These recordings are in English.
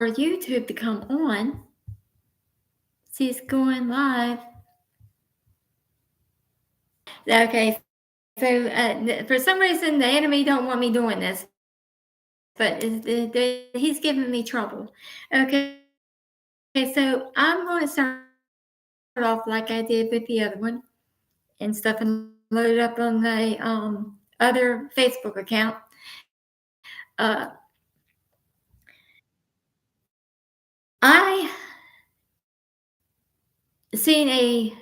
YouTube to come on. She's going live. Okay, so for some reason the enemy don't want me doing this, but he's giving me trouble. Okay, so I'm going to start off like I did with the other one and stuff, and load it up on the other Facebook account. I seen a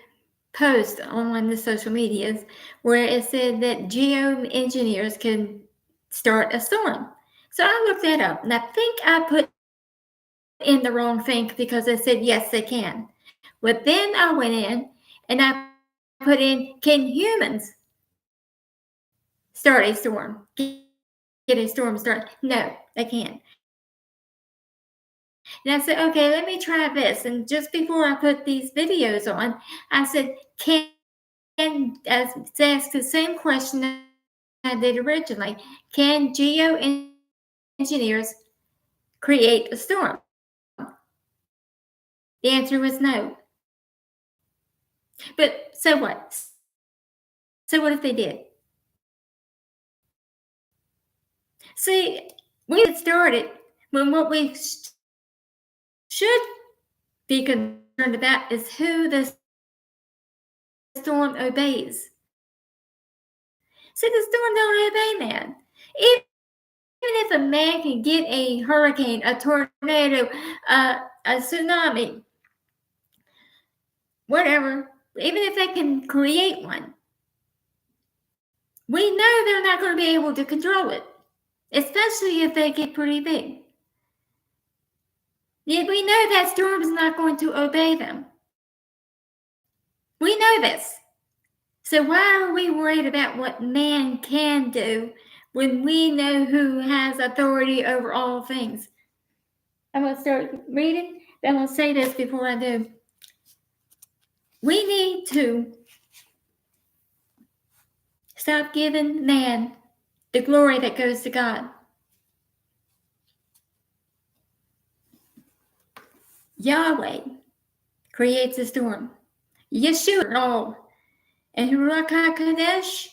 post on the social medias where it said that geoengineers can start a storm. So I looked that up, and I think I put in the wrong thing because it said yes, they can. But then I went in and I put in, can humans start a storm? Get a storm started? No, they can't. And I said, okay, let me try this. And just before I put these videos on, I said, can ask the same question I did originally. Can geoengineers create a storm? The answer was no. But so what? So what if they did? See, we get started when what we should be concerned about is who the storm obeys. See, the storm don't obey man. Even if a man can get a hurricane, a tornado, a tsunami, whatever, even if they can create one, we know they're not going to be able to control it, especially if they get pretty big. Yet we know that storm is not going to obey them. We know this. So why are we worried about what man can do when we know who has authority over all things? I'm going to start reading. I'm going to say this before I do. We need to stop giving man the glory that goes to God. Yahweh creates a storm. Yeshua and Ruach HaKodesh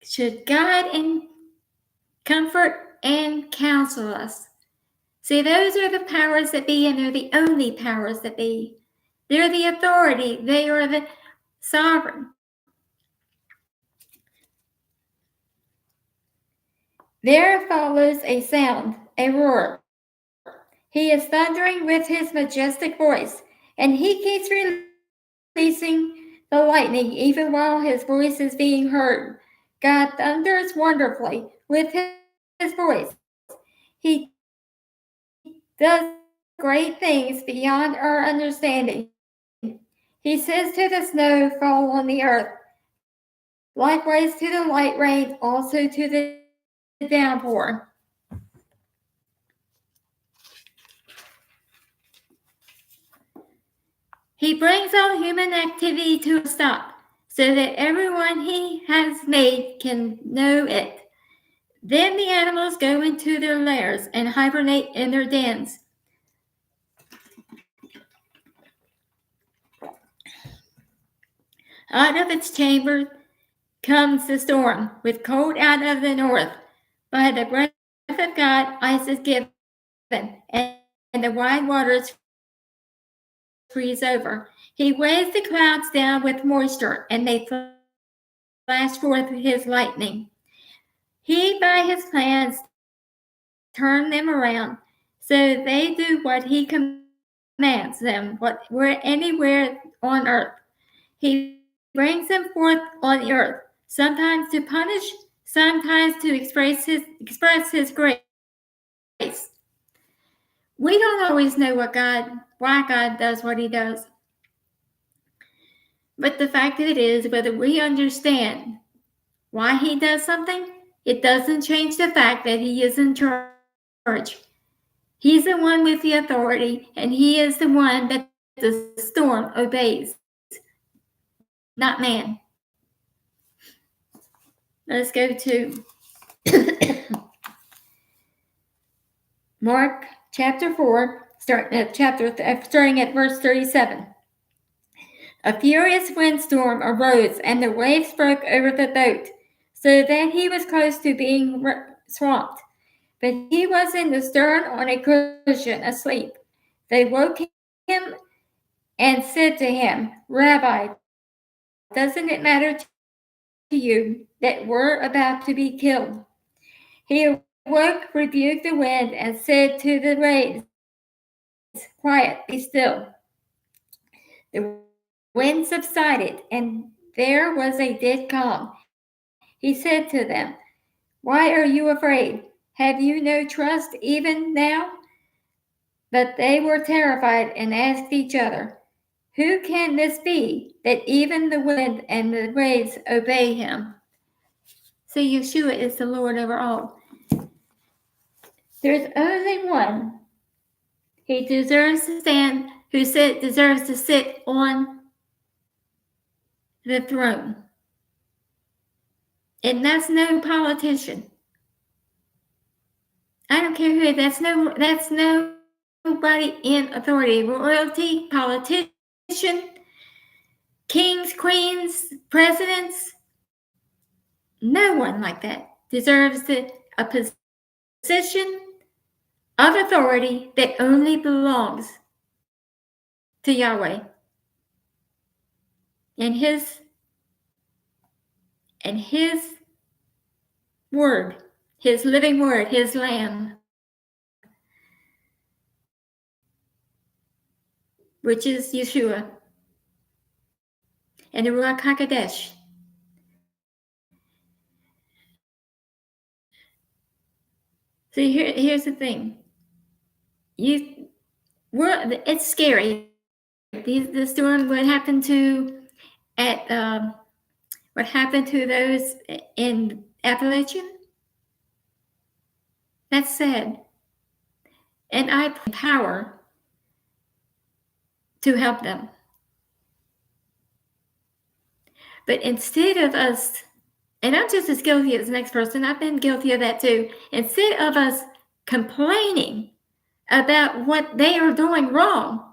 should guide and comfort and counsel us. See, those are the powers that be, and they're the only powers that be. They're the authority. They are the sovereign. There follows a sound, a roar. He is thundering with his majestic voice, and he keeps releasing the lightning even while his voice is being heard. God thunders wonderfully with his voice. He does great things beyond our understanding. He says to the snow, fall on the earth. Likewise to the light rain, also to the downpour. He brings all human activity to a stop, so that everyone he has made can know it. Then the animals go into their lairs and hibernate in their dens. Out of its chamber comes the storm, with cold out of the north. By the breath of God, ice is given, and the wide waters freeze over. He weighs the clouds down with moisture, and they flash forth his lightning. He, by his plans, turn them around, so they do what he commands them, anywhere on earth. He brings them forth on the earth, sometimes to punish, sometimes to express his grace. We don't always know why God does what he does. But the fact of it is, whether we understand why he does something, it doesn't change the fact that he is in charge. He's the one with the authority, and he is the one that the storm obeys, not man. Let's go to Mark chapter 4, starting at verse 37. A furious windstorm arose, and the waves broke over the boat, so that he was close to being swamped. But he was in the stern on a cushion, asleep. They woke him and said to him, Rabbi, doesn't it matter to you that we're about to be killed? He awoke, rebuked the wind, and said to the waves, Quiet, be still. The wind subsided, and there was a dead calm. He said to them, Why are you afraid? Have you no trust even now? But they were terrified and asked each other, Who can this be that even the wind and the waves obey him? So Yeshua is the Lord over all. There's only one. He deserves to stand, deserves to sit on the throne. And that's no politician. I don't care who. That's nobody in authority. Royalty, politician, kings, queens, presidents. No one like that deserves a position of authority that only belongs to Yahweh and His word, His living word, His Lamb, which is Yeshua, and the Ruach HaKodesh. So here's the thing. It's scary. This doing what happened to those in Appalachian. That's sad. And I put power to help them. But instead of us, and I'm just as guilty as the next person, I've been guilty of that too. Instead of us complaining about what they are doing wrong,